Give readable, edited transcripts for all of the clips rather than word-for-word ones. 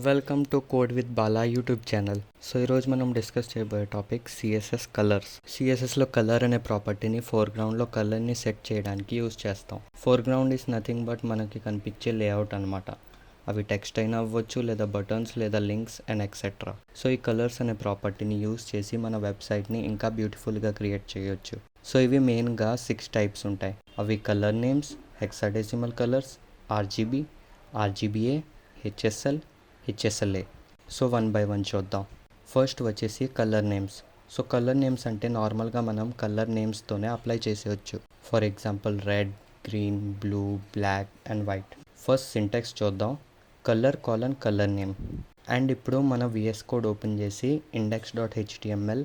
Welcome to code with Bala YouTube channel. So ఈరోజు మనం discuss చేయబోయే టాపిక్ సిఎస్ఎస్ కలర్స్. సిఎస్ఎస్లో కలర్ అనే ప్రాపర్టీని ఫోర్గ్రౌండ్లో కలర్ని సెట్ చేయడానికి యూజ్ చేస్తాం. ఫోర్గ్రౌండ్ ఈస్ నథింగ్ బట్ మనకి కనిపించే లేఅవుట్ అనమాట. అవి టెక్స్ట్ అయినా అవ్వచ్చు, లేదా బటన్స్, లేదా లింక్స్ అండ్ ఎక్సెట్రా. సో ఈ కలర్స్ అనే ప్రాపర్టీని యూజ్ చేసి మన వెబ్సైట్ని ఇంకా బ్యూటిఫుల్గా క్రియేట్ చేయొచ్చు. సో ఇవి మెయిన్గా 6 టైప్స్ ఉంటాయి. అవి colour names, hexadecimal colours, RGB, RGBA, HSL, HSLA. So one by one చూద్దాం. ఫస్ట్ వచ్చేసి colour names. So colour names అంటే నార్మల్గా మనం కలర్ నేమ్స్తోనే అప్లై చేసేయచ్చు. For example red, green, blue, black and white. First syntax చూద్దాం. Colour name. అండ్ ఇప్పుడు మన విఎస్ కోడ్ ఓపెన్ చేసి index.html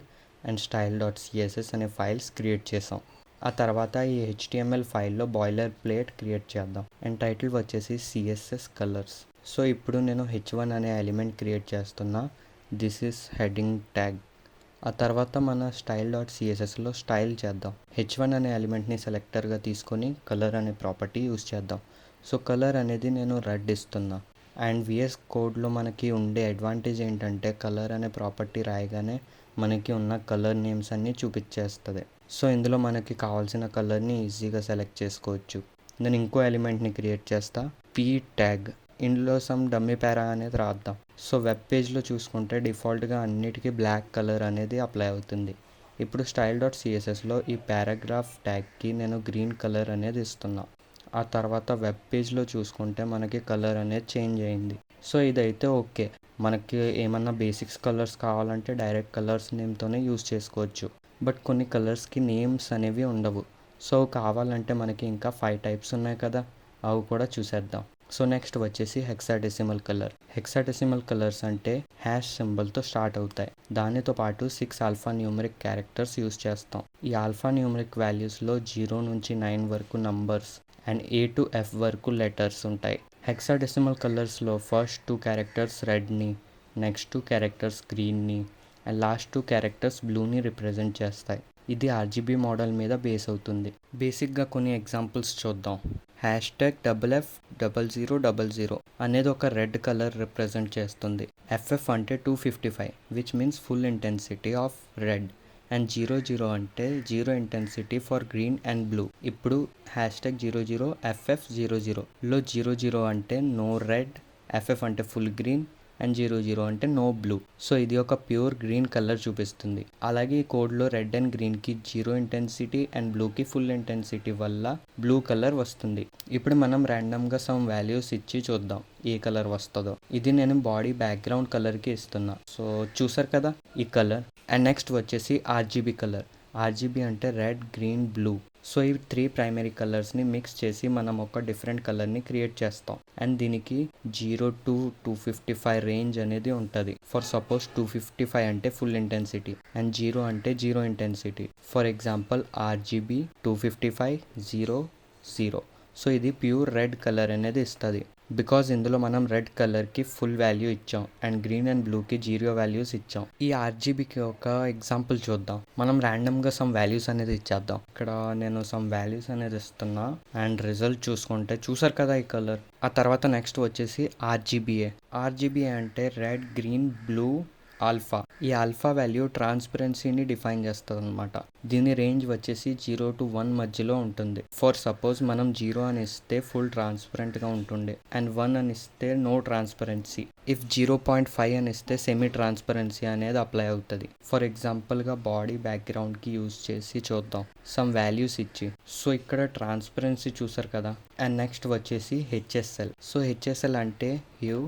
అండ్ style.css అనే ఫైల్స్ క్రియేట్ చేసాం. ఆ తర్వాత ఈ HTML ఫైల్లో బాయిలర్ ప్లేట్ క్రియేట్ చేద్దాం. అండ్ టైటిల్ వచ్చేసి సిఎస్ఎస్ కలర్స్. సో ఇప్పుడు నేను h1 అనే ఎలిమెంట్ క్రియేట్ చేస్తున్నా. This is heading tag. ఆ తర్వాత మన style.cssలో స్టైల్ చేద్దాం. h1 అనే ఎలిమెంట్ని సెలెక్టర్గా తీసుకొని కలర్ అనే ప్రాపర్టీ యూస్ చేద్దాం. సో కలర్ అనేది నేను రెడ్ ఇస్తున్నా. అండ్ విఎస్ కోడ్లో మనకి ఉండే అడ్వాంటేజ్ ఏంటంటే కలర్ అనే ప్రాపర్టీ రాయగానే మనకి ఉన్న కలర్ నేమ్స్ అన్నీ చూపించేస్తుంది. సో ఇందులో మనకి కావాల్సిన కలర్ని ఈజీగా సెలెక్ట్ చేసుకోవచ్చు. నేను ఇంకో ఎలిమెంట్ని క్రియేట్ చేస్తా, పీ ట్యాగ్. ఇందులో సమ్ డమ్మీ పారా అనేది రాద్దాం. సో వెబ్ పేజ్లో చూసుకుంటే డిఫాల్ట్గా అన్నిటికీ బ్లాక్ కలర్ అనేది అప్లై అవుతుంది. ఇప్పుడు style.cssలో ఈ పారాగ్రాఫ్ ట్యాగ్కి నేను గ్రీన్ కలర్ అనేది ఇస్తున్నా. ఆ తర్వాత వెబ్ పేజ్లో చూసుకుంటే మనకి కలర్ అనేది చేంజ్ అయింది. సో ఇదైతే ఓకే. మనకి ఏమన్నా బేసిక్స్ కలర్స్ కావాలంటే డైరెక్ట్ కలర్స్ నేమ్తోనే యూస్ చేసుకోవచ్చు. బట్ కొన్ని కలర్స్కి నేమ్స్ అనేవి ఉండవు. సో కావాలంటే మనకి ఇంకా 5 టైప్స్ ఉన్నాయి కదా, అవి కూడా చూసేద్దాం. సో నెక్స్ట్ వచ్చేసి హెక్సాడెసిమల్ కలర్. హెక్సాడెసిమల్ కలర్స్ అంటే హ్యాష్ సింబల్తో స్టార్ట్ అవుతాయి. దానితో పాటు 6 ఆల్ఫా న్యూమరిక్ క్యారెక్టర్స్ యూస్ చేస్తాం. ఈ ఆల్ఫా న్యూమరిక్ వాల్యూస్లో 0 నుంచి 9 వరకు numbers and A to F వరకు లెటర్స్ ఉంటాయి. హెక్సాడెసిమల్ కలర్స్లో ఫస్ట్ 2 క్యారెక్టర్స్ రెడ్ని, నెక్స్ట్ 2 క్యారెక్టర్స్ గ్రీన్ని అండ్ లాస్ట్ 2 క్యారెక్టర్స్ బ్లూని రిప్రజెంట్ చేస్తాయి. ఇది ఆర్జీబీ మోడల్ మీద బేస్ అవుతుంది. బేసిక్గా కొన్ని ఎగ్జాంపుల్స్ చూద్దాం. #FF0000 అనేది ఒక రెడ్ కలర్ రిప్రజెంట్ చేస్తుంది. FF అంటే 255 which means full intensity of red. And 00 అంటే 0 intensity for green and blue. ఇప్పుడు #00FF00లో 00 అంటే నో రెడ్, FF అంటే ఫుల్ గ్రీన్ అండ్ 00 అంటే నో బ్లూ. సో ఇది ఒక ప్యూర్ గ్రీన్ కలర్ చూపిస్తుంది. అలాగే ఈ కోడ్లో రెడ్ అండ్ గ్రీన్కి 0 ఇంటెన్సిటీ అండ్ బ్లూకి ఫుల్ ఇంటెన్సిటీ వల్ల బ్లూ కలర్ వస్తుంది. ఇప్పుడు మనం ర్యాండమ్గా సమ్ వాల్యూస్ ఇచ్చి చూద్దాం ఏ కలర్ వస్తుందో. ఇది నేను బాడీ బ్యాక్గ్రౌండ్ కలర్కి ఇస్తున్నా. సో చూసారు కదా ఈ కలర్. అండ్ నెక్స్ట్ వచ్చేసి ఆర్జీబీ కలర్. ఆర్జీబీ అంటే రెడ్, గ్రీన్, బ్లూ. సో ఈ 3 ప్రైమరీ కలర్స్ని మిక్స్ చేసి మనం ఒక డిఫరెంట్ కలర్ని క్రియేట్ చేస్తాం. అండ్ దీనికి 0 to 255 రేంజ్ అనేది ఉంటుంది. ఫర్ సపోజ్ 255 అంటే ఫుల్ ఇంటెన్సిటీ అండ్ 0 అంటే 0 intensity. For example RGB 255 0 0. So ఇది ప్యూర్ రెడ్ కలర్ అనేది ఇస్తుంది. బికాజ్ ఇందులో మనం రెడ్ కలర్కి ఫుల్ వాల్యూ ఇచ్చాం అండ్ గ్రీన్ అండ్ బ్లూకి 0 వాల్యూస్ ఇచ్చాం. ఈ ఆర్జీబీకి ఒక ఎగ్జాంపుల్ చూద్దాం. మనం ర్యాండమ్గా సమ్ వాల్యూస్ అనేది ఇచ్చేద్దాం. ఇక్కడ నేను సమ్ వాల్యూస్ అనేది ఇస్తున్నా అండ్ రిజల్ట్ చూసుకుంటే చూసారు కదా ఈ కలర్. ఆ తర్వాత నెక్స్ట్ వచ్చేసి ఆర్జీబీఏ అంటే రెడ్, గ్రీన్, బ్లూ, ఆల్ఫా. ఈ ఆల్ఫా వాల్యూ ట్రాన్స్పరెన్సీని డిఫైన్ చేస్తుంది అనమాట. దీని రేంజ్ వచ్చేసి 0 to 1 మధ్యలో ఉంటుంది. ఫర్ సపోజ్ మనం 0 అని ఇస్తే ఫుల్ ట్రాన్స్పరెంట్గా ఉంటుండే అండ్ 1 అని ఇస్తే నో ట్రాన్స్పరెన్సీ. ఇఫ్ 0.5 అని ఇస్తే సెమీ ట్రాన్స్పరెన్సీ అనేది అప్లై అవుతుంది. ఫర్ ఎగ్జాంపుల్గా బాడీ బ్యాక్గ్రౌండ్కి యూజ్ చేసి చూద్దాం సమ్ వాల్యూస్ ఇచ్చి. సో ఇక్కడ ట్రాన్స్పరెన్సీ చూసారు కదా. అండ్ నెక్స్ట్ వచ్చేసి హెచ్ఎస్ఎల్. సో హెచ్ఎస్ఎల్ అంటే hue,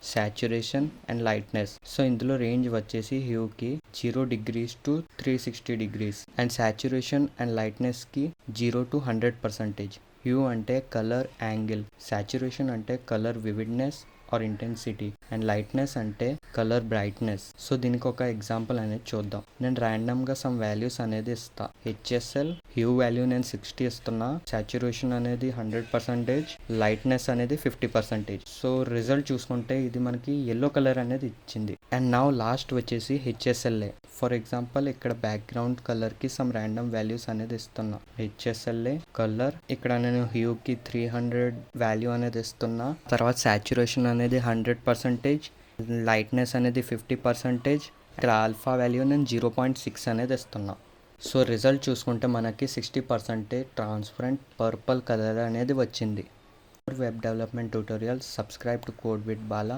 saturation and lightness. So ఇందులో రేంజ్ వచ్చేసి హ్యూకి 0 degrees to 360 degrees and saturation and లైట్నెస్కి 0 to 100%. హ్యూ అంటే కలర్ యాంగిల్, సాచురేషన్ అంటే కలర్ వివిడ్నెస్ ఆర్ ఇంటెన్సిటీ అండ్ లైట్నెస్ అంటే కలర్ బ్రైట్నెస్. సో దీనికి ఒక ఎగ్జాంపుల్ అనేది చూద్దాం. నేను ర్యాండమ్గా సమ్ వాల్యూస్ అనేది ఇస్తా. హెచ్ఎస్ఎల్ హ్యూ వాల్యూ నేను 60 ఇస్తున్నా, సాచురేషన్ అనేది 100%, లైట్నెస్ అనేది 50%. సో రిజల్ట్ చూసుకుంటే ఇది మనకి ఎల్లో కలర్ అనేది ఇచ్చింది. అండ్ నౌ లాస్ట్ వచ్చేసి హెచ్ఎస్ఎల్ఏ. ఫర్ ఎగ్జాంపుల్ ఇక్కడ బ్యాక్గ్రౌండ్ కలర్కి సమ్ ర్యాండమ్ వాల్యూస్ అనేది ఇస్తున్నా. హెచ్ఎస్ఎల్ఏ కలర్, ఇక్కడ నేను హ్యూకి 300 వాల్యూ అనేది ఇస్తున్నా. తర్వాత సాచురేషన్ అనేది 100%, లైట్నెస్ అనేది 50%, ఇక్కడ ఆల్ఫా వాల్యూ నేను 0.6 అనేది ఇస్తున్నా. సో రిజల్ట్ చూసుకుంటే మనకి 60% ట్రాన్స్పరెంట్ పర్పుల్ కలర్ అనేది వచ్చింది. For web development tutorials, subscribe to code with Bala.